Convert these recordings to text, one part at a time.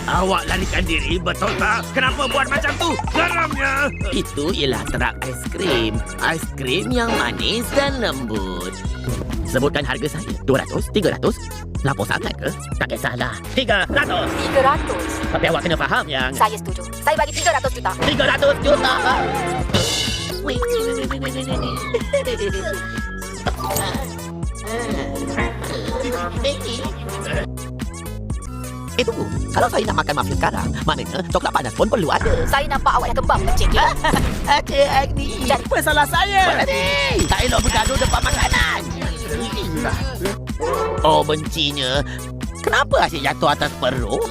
Awak larikan diri, betul tak? Kenapa buat macam tu? Geramnya! Itu ialah terak aiskrim. Aiskrim yang manis dan lembut. Sebutkan harga saya. 200? 300? Lapor sangat ke? Tak kisahlah. 300. 300. Tapi awak kena faham yang Saya setuju. Saya bagi 300 juta. 300 juta. Tunggu. Kalau saya nak makan muffin sekarang, maknanya coklat panas pun perlu ada. Saya nampak awak dah kembang, Encik Delo. Okey, Agni. Jadi, Apa salah saya? Berhenti. Tak elok bergaduh depan makanan. Oh, bencinya. Kenapa asyik jatuh atas perut?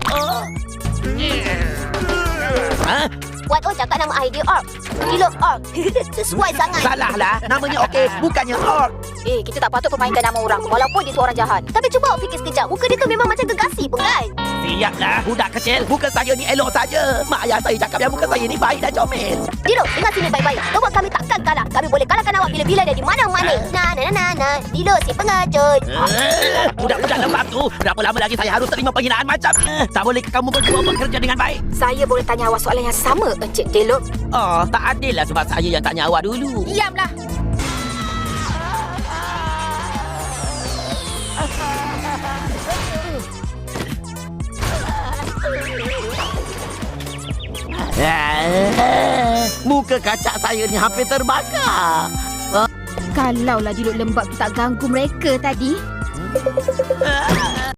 Oh. Ha? Wan Oh cakap nama idea org. Delo org. Sesuai sangat. Salahlah. Namanya okey, bukannya org. Kita tak patut permainkan nama orang walaupun dia tu orang jahat. Tapi cuba awak fikir sekejap. Muka dia tu memang macam gegasi pun kan? Siaplah, budak kecil. Muka saya ni elok saja. Mak ayah saya cakap yang muka saya ni baik dan comel. Delo, dengar sini baik-baik. Awak kami takkan kalah. Kami boleh kalahkan awak bila-bila dan di mana-mana. Nah. Delo si pengacut. Budak-budak lembab tu. Berapa lama lagi saya harus terima penghinaan macam ni? Tak boleh kamu berdua bekerja dengan baik? Saya boleh tanya awak soalan yang sama, Encik Delo? Oh, tak adil lah sebab saya yang tanya awak dulu. Diamlah. Muka kacak saya ni hampir terbakar. Kalaulah Dilo lembab tu tak ganggu mereka tadi.